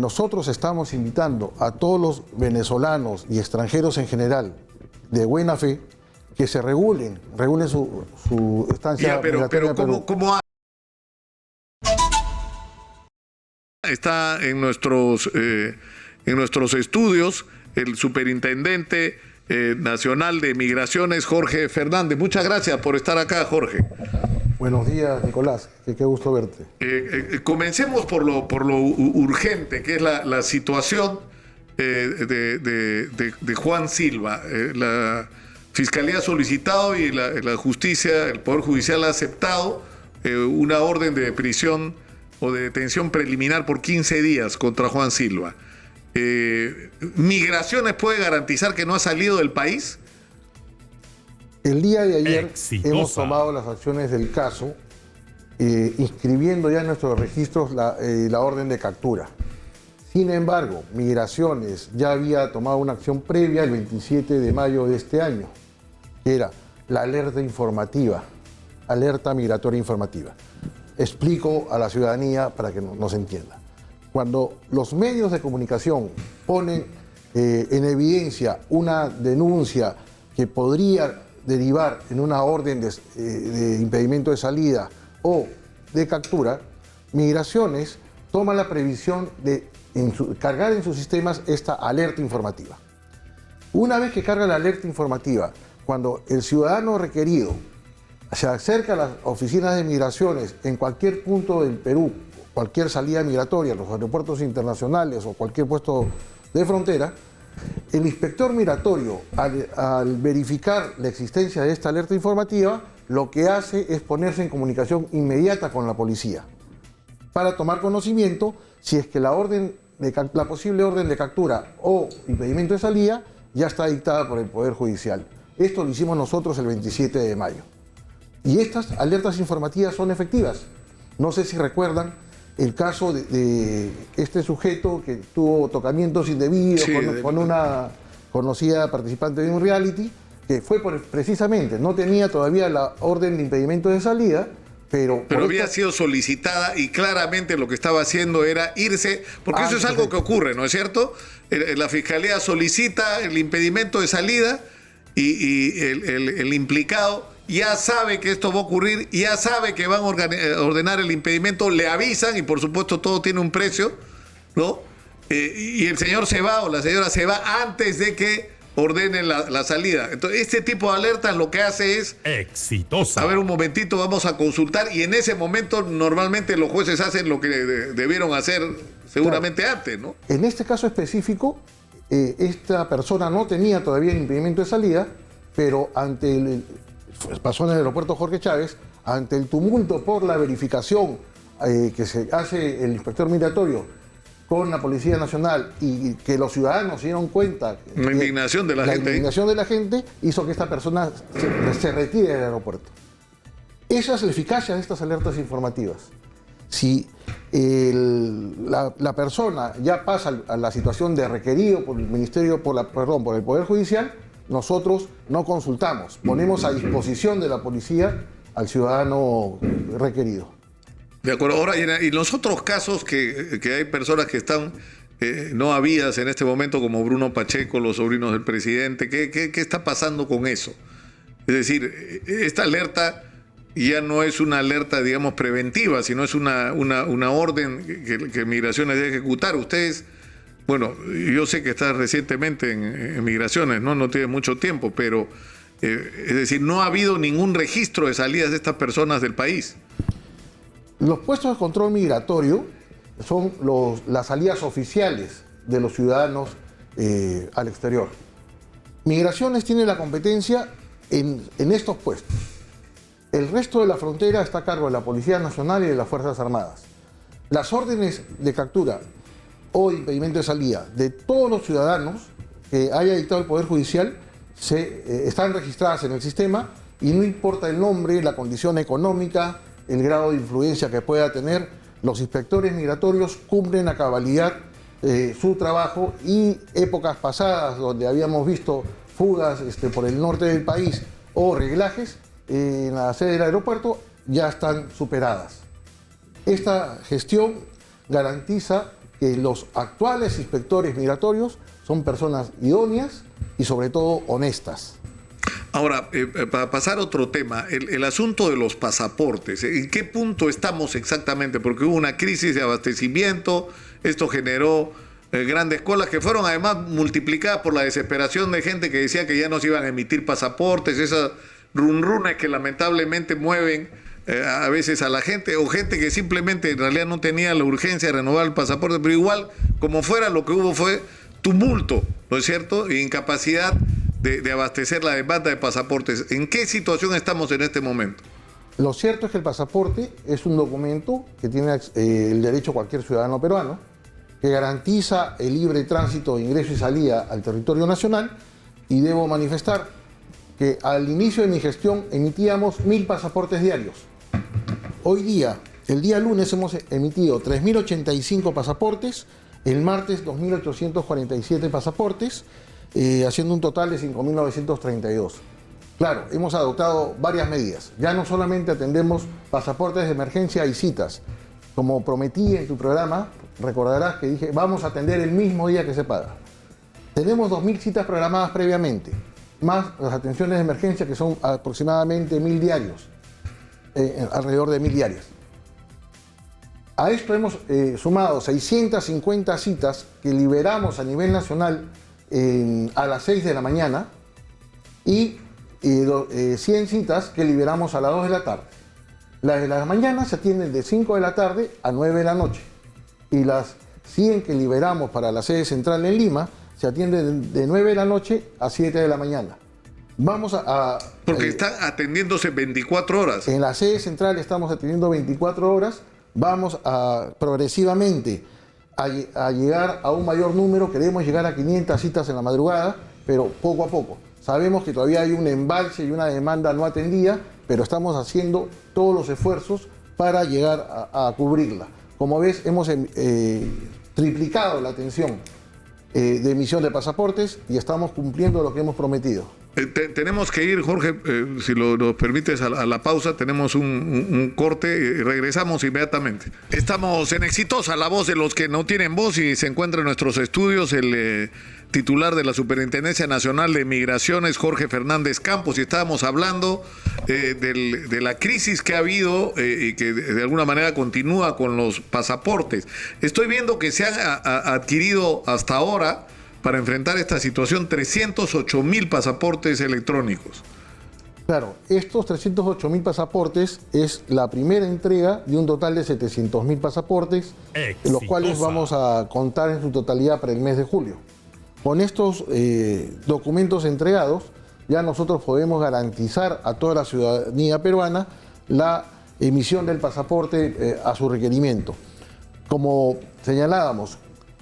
Nosotros estamos invitando a todos los venezolanos y extranjeros en general de buena fe que se regulen su estancia migratoria en Perú. ¿Cómo está en nuestros estudios el superintendente nacional de migraciones, Jorge Fernández? Muchas gracias por estar acá, Jorge. Buenos días, Nicolás. Qué gusto verte. Comencemos por lo urgente, que es la situación de Juan Silva. La Fiscalía ha solicitado y la justicia, el Poder Judicial ha aceptado una orden de prisión o de detención preliminar por 15 días contra Juan Silva. ¿Migraciones puede garantizar que no ha salido del país? El día de ayer hemos tomado las acciones del caso, inscribiendo ya en nuestros registros la orden de captura. Sin embargo, Migraciones ya había tomado una acción previa el 27 de mayo de este año, que era la alerta informativa, alerta migratoria informativa. Explico a la ciudadanía para que nos entienda. Cuando los medios de comunicación ponen en evidencia una denuncia que podría derivar en una orden de impedimento de salida o de captura, Migraciones toma la previsión de cargar en sus sistemas esta alerta informativa. Una vez que carga la alerta informativa, cuando el ciudadano requerido se acerca a las oficinas de Migraciones en cualquier punto del Perú, cualquier salida migratoria, los aeropuertos internacionales o cualquier puesto de frontera, el inspector migratorio, al verificar la existencia de esta alerta informativa, lo que hace es ponerse en comunicación inmediata con la policía para tomar conocimiento si es que la posible orden de captura o impedimento de salida ya está dictada por el Poder Judicial. Esto lo hicimos nosotros el 27 de mayo. Y estas alertas informativas son efectivas. No sé si recuerdan el caso de este sujeto que tuvo tocamientos indebidos con una conocida participante de un reality, que fue precisamente, no tenía todavía la orden de impedimento de salida, pero había sido solicitada y claramente lo que estaba haciendo era irse, porque eso es algo que ocurre, ¿no es cierto? La Fiscalía solicita el impedimento de salida y el implicado ya sabe que esto va a ocurrir, ya sabe que van a ordenar el impedimento, le avisan y por supuesto todo tiene un precio, ¿no? Y el señor se va o la señora se va antes de que ordenen la salida. Entonces, este tipo de alertas lo que hace es... exitosa. A ver, un momentito, vamos a consultar y en ese momento normalmente los jueces hacen lo que debieron hacer seguramente antes, ¿no? En este caso específico, esta persona no tenía todavía el impedimento de salida, pero pasó en el aeropuerto Jorge Chávez, ante el tumulto por la verificación que se hace el inspector migratorio con la Policía Nacional y que los ciudadanos se dieron cuenta. La indignación de la gente. La indignación de la gente hizo que esta persona se retire del aeropuerto. Esa es la eficacia de estas alertas informativas. Si la persona ya pasa a la situación de requerido por el Ministerio, por el Poder Judicial, nosotros no consultamos, ponemos a disposición de la policía al ciudadano requerido. De acuerdo. Ahora, y los otros casos que hay personas que están no habidas en este momento, como Bruno Pacheco, los sobrinos del presidente, ¿qué está pasando con eso? Es decir, esta alerta ya no es una alerta, digamos, preventiva, sino es una orden que Migraciones debe ejecutar. Ustedes... Bueno, yo sé que estás recientemente en Migraciones, no tienes mucho tiempo, pero es decir, no ha habido ningún registro de salidas de estas personas del país. Los puestos de control migratorio son las salidas oficiales de los ciudadanos al exterior. Migraciones tiene la competencia en estos puestos. El resto de la frontera está a cargo de la Policía Nacional y de las Fuerzas Armadas. Las órdenes de captura o impedimento de salida de todos los ciudadanos que haya dictado el Poder Judicial están registradas en el sistema y no importa el nombre, la condición económica, el grado de influencia que pueda tener, los inspectores migratorios cumplen a cabalidad su trabajo y épocas pasadas donde habíamos visto fugas por el norte del país o reglajes en la sede del aeropuerto ya están superadas. Esta gestión garantiza que los actuales inspectores migratorios son personas idóneas y sobre todo honestas. Ahora, para pasar a otro tema, el asunto de los pasaportes, ¿en qué punto estamos exactamente? Porque hubo una crisis de abastecimiento, esto generó grandes colas que fueron además multiplicadas por la desesperación de gente que decía que ya no se iban a emitir pasaportes, esas runrunes que lamentablemente mueven a veces a la gente, o gente que simplemente en realidad no tenía la urgencia de renovar el pasaporte, pero igual, como fuera, lo que hubo fue tumulto, ¿no es cierto? E incapacidad de abastecer la demanda de pasaportes. ¿En qué situación estamos en este momento? Lo cierto es que el pasaporte es un documento que tiene el derecho a cualquier ciudadano peruano, que garantiza el libre tránsito de ingreso y salida al territorio nacional, y debo manifestar que al inicio de mi gestión emitíamos 1000 pasaportes diarios. Hoy día, el día lunes, hemos emitido 3085 pasaportes, el martes 2847 pasaportes, haciendo un total de 5932. Claro, hemos adoptado varias medidas. Ya no solamente atendemos pasaportes de emergencia y citas. Como prometí en tu programa, recordarás que dije, vamos a atender el mismo día que se paga. Tenemos 2000 citas programadas previamente, más las atenciones de emergencia, que son aproximadamente 1000 diarios, alrededor de 1000 diarias. A esto hemos sumado 650 citas que liberamos a nivel nacional a las 6 de la mañana y 100 citas que liberamos a las 2 de la tarde. Las de la mañana se atienden de 5 de la tarde a 9 de la noche y las 100 que liberamos para la sede central en Lima se atienden de 9 de la noche a 7 de la mañana. Vamos porque están atendiéndose 24 horas. En la sede central estamos atendiendo 24 horas. Vamos a progresivamente a llegar a un mayor número. Queremos llegar a 500 citas en la madrugada, pero poco a poco. Sabemos que todavía hay un embalse y una demanda no atendida, pero estamos haciendo todos los esfuerzos para llegar a cubrirla. Como ves, hemos triplicado la atención de emisión de pasaportes y estamos cumpliendo lo que hemos prometido. Tenemos que ir, Jorge, si nos permites, a la pausa. Tenemos un corte y regresamos inmediatamente. Estamos en Exitosa, la voz de los que no tienen voz, y se encuentra en nuestros estudios el titular de la Superintendencia Nacional de Migraciones, Jorge Fernández Campos, y estábamos hablando de la crisis que ha habido y que de alguna manera continúa con los pasaportes. Estoy viendo que se han adquirido hasta ahora, para enfrentar esta situación, 308.000 pasaportes electrónicos. Claro, estos 308.000 pasaportes es la primera entrega de un total de 700.000 pasaportes, los cuales vamos a contar en su totalidad para el mes de julio. Con estos documentos entregados, ya nosotros podemos garantizar a toda la ciudadanía peruana la emisión del pasaporte a su requerimiento. Como señalábamos,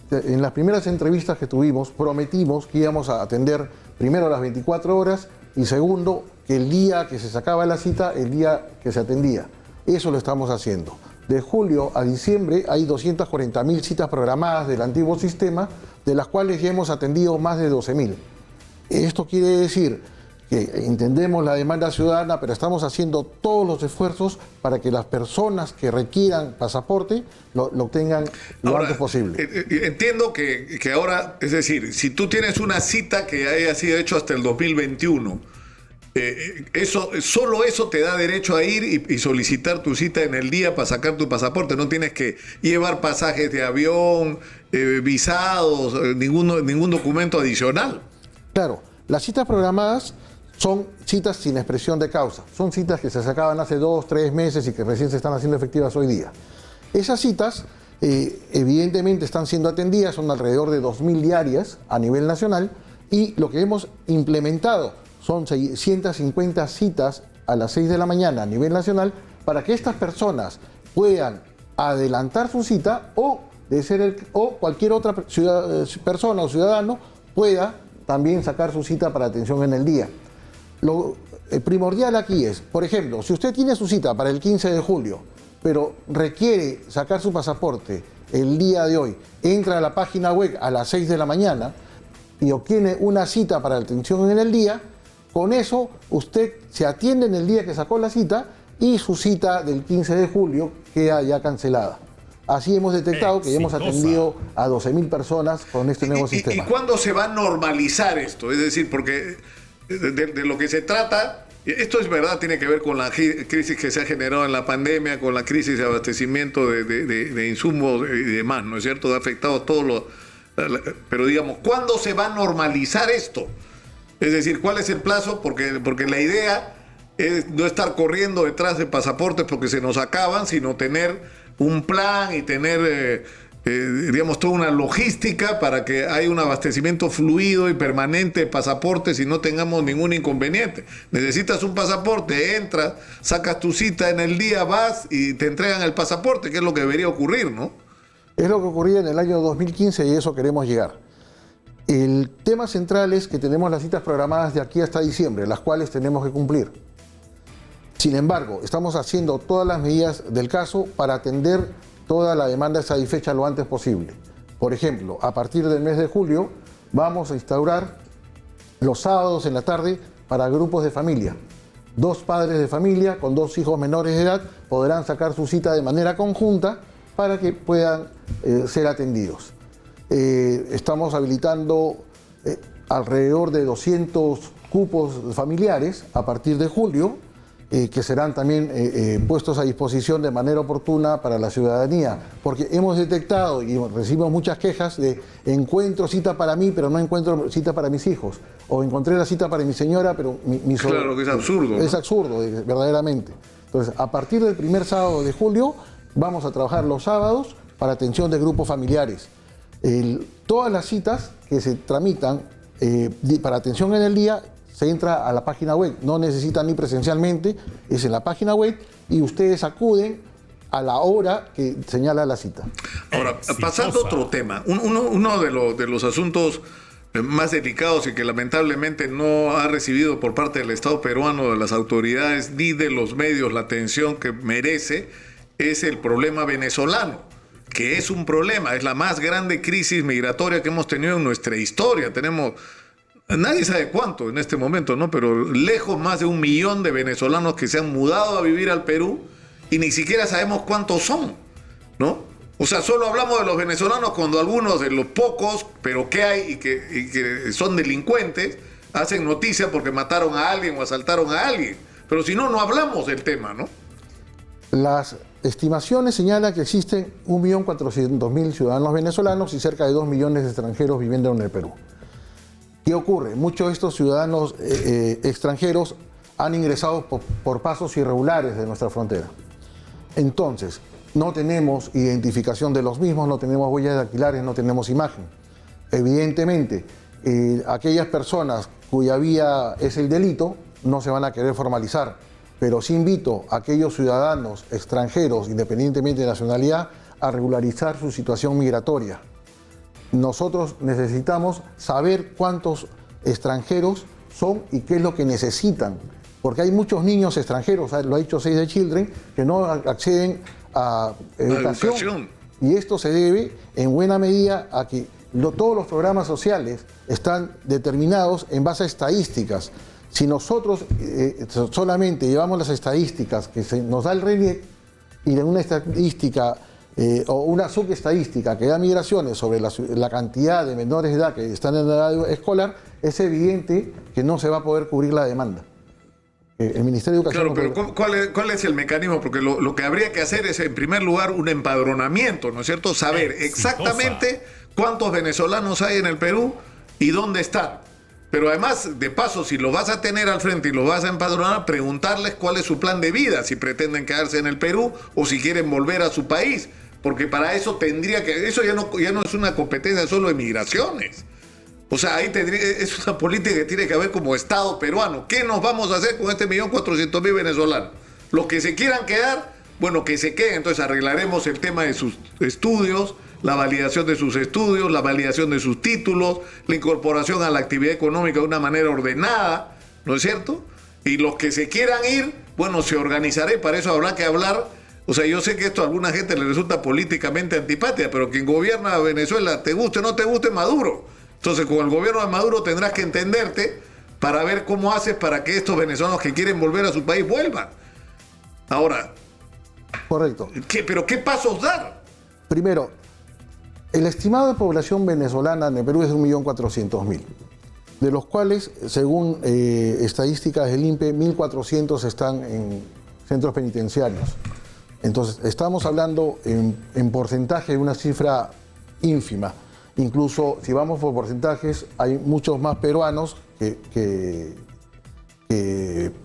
en las primeras entrevistas que tuvimos, prometimos que íbamos a atender primero las 24 horas y segundo, que el día que se sacaba la cita, el día que se atendía. Eso lo estamos haciendo. De julio a diciembre hay 240.000 citas programadas del antiguo sistema, de las cuales ya hemos atendido más de 12.000. Esto quiere decir que entendemos la demanda ciudadana, pero estamos haciendo todos los esfuerzos para que las personas que requieran pasaporte lo obtengan lo antes posible. Entiendo que ahora, es decir, si tú tienes una cita que haya sido hecho hasta el 2021, solo eso te da derecho a ir y solicitar tu cita en el día para sacar tu pasaporte. No tienes que llevar pasajes de avión, visados, ningún documento adicional. Claro, las citas programadas son citas sin expresión de causa. Son citas que se sacaban hace 2, 3 meses y que recién se están haciendo efectivas hoy día. Esas citas evidentemente están siendo atendidas, son alrededor de 2.000 diarias a nivel nacional, y lo que hemos implementado son 650 citas a las 6 de la mañana a nivel nacional para que estas personas puedan adelantar su cita o cualquier otra persona o ciudadano pueda también sacar su cita para atención en el día. Lo primordial aquí es, por ejemplo, si usted tiene su cita para el 15 de julio, pero requiere sacar su pasaporte el día de hoy, entra a la página web a las 6 de la mañana y obtiene una cita para atención en el día, con eso usted se atiende en el día que sacó la cita y su cita del 15 de julio queda ya cancelada. Así hemos detectado que ya hemos atendido a 12.000 personas con este nuevo sistema. ¿Y cuándo se va a normalizar esto? Es decir, porque de lo que se trata, esto es verdad, tiene que ver con la crisis que se ha generado en la pandemia, con la crisis de abastecimiento de insumos y demás, ¿no es cierto? Ha afectado todo lo... Pero digamos, ¿cuándo se va a normalizar esto? Es decir, ¿cuál es el plazo? Porque la idea es no estar corriendo detrás de pasaportes porque se nos acaban, sino tener un plan y tener, digamos, toda una logística para que haya un abastecimiento fluido y permanente de pasaportes y no tengamos ningún inconveniente. Necesitas un pasaporte, entras, sacas tu cita en el día, vas y te entregan el pasaporte, que es lo que debería ocurrir, ¿no? Es lo que ocurría en el año 2015 y eso queremos llegar. El tema central es que tenemos las citas programadas de aquí hasta diciembre, las cuales tenemos que cumplir. Sin embargo, estamos haciendo todas las medidas del caso para atender toda la demanda satisfecha lo antes posible. Por ejemplo, a partir del mes de julio vamos a instaurar los sábados en la tarde para grupos de familia. 2 padres de familia con 2 hijos menores de edad podrán sacar su cita de manera conjunta para que puedan ser atendidos. Estamos habilitando alrededor de 200 cupos familiares a partir de julio, que serán también puestos a disposición de manera oportuna para la ciudadanía, porque hemos detectado y recibimos muchas quejas de encuentro cita para mí, pero no encuentro cita para mis hijos, o encontré la cita para mi señora, pero mi Claro que es absurdo, ¿no? Es absurdo, verdaderamente. Entonces, a partir del primer sábado de julio, vamos a trabajar los sábados para atención de grupos familiares. Todas las citas que se tramitan para atención en el día, se entra a la página web, no necesitan ir presencialmente, es en la página web y ustedes acuden a la hora que señala la cita. Ahora, pasando a otro tema, uno de los asuntos más delicados y que lamentablemente no ha recibido por parte del Estado peruano, de las autoridades ni de los medios la atención que merece, es el problema venezolano, que es un problema, es la más grande crisis migratoria que hemos tenido en nuestra historia. Tenemos... Nadie sabe cuánto en este momento, ¿no? Pero lejos más de 1 millón de venezolanos que se han mudado a vivir al Perú y ni siquiera sabemos cuántos son, ¿no? O sea, solo hablamos de los venezolanos cuando algunos de los pocos, pero que hay y que son delincuentes, hacen noticia porque mataron a alguien o asaltaron a alguien. Pero si no, no hablamos del tema, ¿no? Las estimaciones señalan que existen 1.400.000 ciudadanos venezolanos y cerca de 2 millones de extranjeros viviendo en el Perú. ¿Qué ocurre? Muchos de estos ciudadanos extranjeros han ingresado por pasos irregulares de nuestra frontera. Entonces, no tenemos identificación de los mismos, no tenemos huellas dactilares, no tenemos imagen. Evidentemente, aquellas personas cuya vía es el delito no se van a querer formalizar, pero sí invito a aquellos ciudadanos extranjeros, independientemente de nacionalidad, a regularizar su situación migratoria. Nosotros necesitamos saber cuántos extranjeros son y qué es lo que necesitan, porque hay muchos niños extranjeros, lo ha dicho Save the Children, que no acceden a educación. Y esto se debe en buena medida a que todos los programas sociales están determinados en base a estadísticas. Si nosotros solamente llevamos las estadísticas que nos da el RENIEC y de una estadística o una subestadística que da migraciones sobre la cantidad de menores de edad que están en edad escolar, es evidente que no se va a poder cubrir la demanda. El Ministerio de Educación... Claro, pero ¿cuál es el mecanismo? Porque lo que habría que hacer es, en primer lugar, un empadronamiento, ¿no es cierto? Saber exactamente cuántos venezolanos hay en el Perú y dónde están. Pero además, de paso, si los vas a tener al frente y los vas a empadronar, preguntarles cuál es su plan de vida, si pretenden quedarse en el Perú o si quieren volver a su país. Porque para eso tendría que... Eso ya no es una competencia solo de migraciones. O sea, ahí es una política que tiene que haber como Estado peruano. ¿Qué nos vamos a hacer con este 1.400.000 venezolanos? Los que se quieran quedar, bueno, que se queden. Entonces arreglaremos el tema de sus estudios, la validación de sus estudios, la validación de sus títulos, la incorporación a la actividad económica de una manera ordenada, ¿no es cierto? Y los que se quieran ir, bueno, se organizará y para eso habrá que hablar. O sea, yo sé que esto a alguna gente le resulta políticamente antipática, pero quien gobierna a Venezuela, te guste o no te guste, Maduro. Entonces, con el gobierno de Maduro tendrás que entenderte para ver cómo haces para que estos venezolanos que quieren volver a su país vuelvan. Ahora, correcto. ¿Pero qué pasos dar? Primero, el estimado de población venezolana en el Perú es de 1.400.000, de los cuales, según estadísticas del INPE, 1.400 están en centros penitenciarios. Entonces, estamos hablando en porcentaje de una cifra ínfima. Incluso, si vamos por porcentajes, hay muchos más peruanos que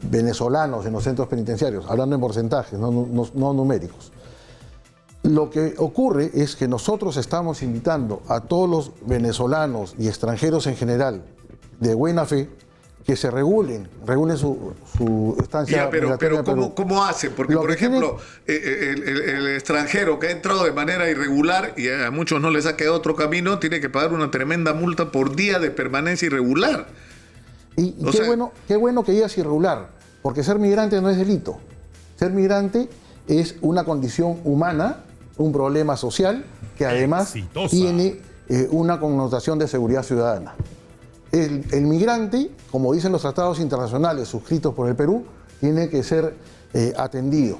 venezolanos en los centros penitenciarios, hablando en porcentajes, no numéricos. Lo que ocurre es que nosotros estamos invitando a todos los venezolanos y extranjeros en general de buena fe que se regulen su estancia. Pero ¿cómo hacen? Porque, por ejemplo, el extranjero que ha entrado de manera irregular y a muchos no les ha quedado otro camino, tiene que pagar una tremenda multa por día de permanencia irregular. Y qué bueno que digas irregular, porque ser migrante no es delito. Ser migrante es una condición humana, un problema social que además tiene una connotación de seguridad ciudadana. El migrante, como dicen los tratados internacionales suscritos por el Perú, tiene que ser atendido.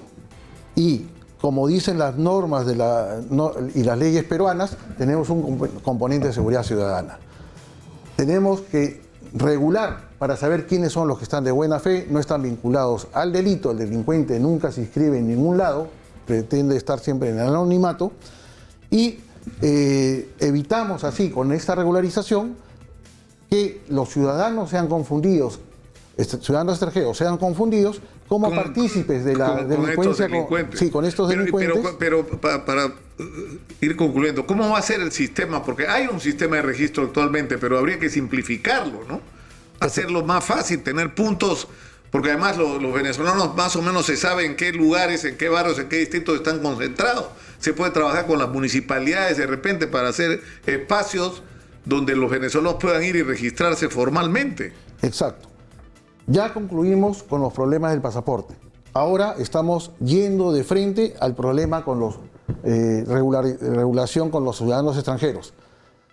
Y como dicen las normas y las leyes peruanas, tenemos un componente de seguridad ciudadana. Tenemos que regular para saber quiénes son los que están de buena fe, no están vinculados al delito. El delincuente nunca se inscribe en ningún lado, pretende estar siempre en el anonimato, y evitamos así, con esta regularización, que los ciudadanos sean confundidos, ciudadanos extranjeros sean confundidos como partícipes de la delincuencia. Con estos delincuentes. Pero para ir concluyendo, ¿cómo va a ser el sistema? Porque hay un sistema de registro actualmente, pero habría que simplificarlo, ¿no? Hacerlo más fácil, tener puntos, porque además los venezolanos más o menos se sabe en qué lugares, en qué barrios, en qué distritos están concentrados. Se puede trabajar con las municipalidades de repente para hacer espacios donde los venezolanos puedan ir y registrarse formalmente. Exacto. Ya concluimos con los problemas del pasaporte. Ahora estamos yendo de frente al problema con los regulación con los ciudadanos extranjeros.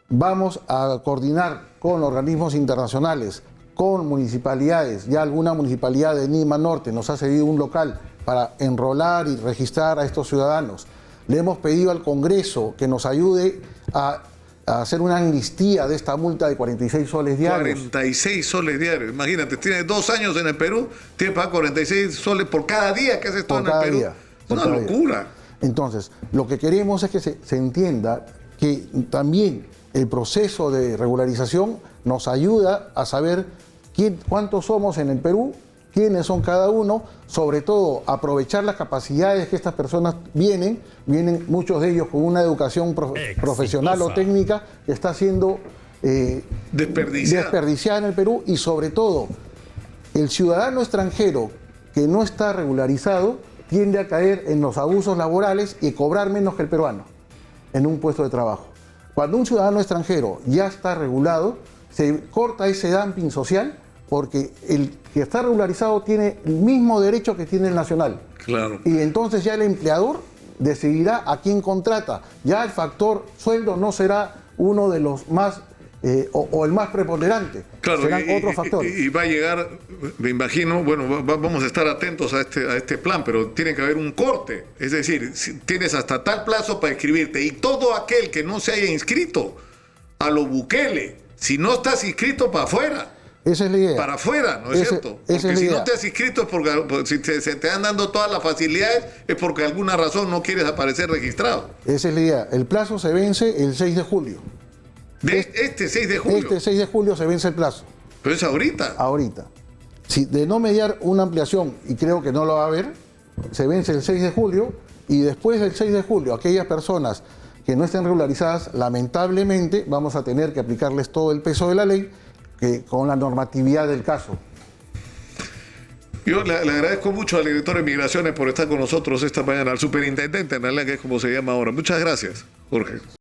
Vamos a coordinar con organismos internacionales, con municipalidades. Ya alguna municipalidad de Lima Norte nos ha cedido un local para enrolar y registrar a estos ciudadanos. Le hemos pedido al Congreso que nos ayude a hacer una amnistía de esta multa de 46 soles diarios. 46 soles diarios. Imagínate, tienes 2 años en el Perú, tienes que pagar 46 soles por cada día que haces todo en el Perú. Es una locura. Entonces, lo que queremos es que se entienda que también el proceso de regularización nos ayuda a saber cuántos somos en el Perú, quiénes son cada uno, sobre todo aprovechar las capacidades que estas personas vienen muchos de ellos con una educación profesional o técnica que está siendo desperdiciada en el Perú, y sobre todo el ciudadano extranjero que no está regularizado tiende a caer en los abusos laborales y cobrar menos que el peruano en un puesto de trabajo. Cuando un ciudadano extranjero ya está regulado, se corta ese dumping social, porque el que está regularizado tiene el mismo derecho que tiene el nacional. Claro. Y entonces ya el empleador decidirá a quién contrata. Ya el factor sueldo no será uno de los más o el más preponderante. Claro, serán otros factores. Y va a llegar, me imagino, bueno, vamos a estar atentos a este plan, pero tiene que haber un corte. Es decir, tienes hasta tal plazo para inscribirte, y todo aquel que no se haya inscrito, a lo Bukele, si no estás inscrito, para afuera. Esa es la idea. Para afuera, ¿no es cierto? Porque si no te has inscrito es porque si se te han dando todas las facilidades es porque alguna razón no quieres aparecer registrado. Esa es la idea. El plazo se vence el 6 de julio. Este 6 de julio. Este 6 de julio se vence el plazo. Pero es ahorita. Ahorita. Si de no mediar una ampliación, y creo que no lo va a haber, se vence el 6 de julio, y después del 6 de julio, aquellas personas que no estén regularizadas, lamentablemente vamos a tener que aplicarles todo el peso de la ley, con la normatividad del caso. Yo le agradezco mucho al director de Migraciones por estar con nosotros esta mañana, al superintendente, en realidad, que es como se llama ahora. Muchas gracias, Jorge.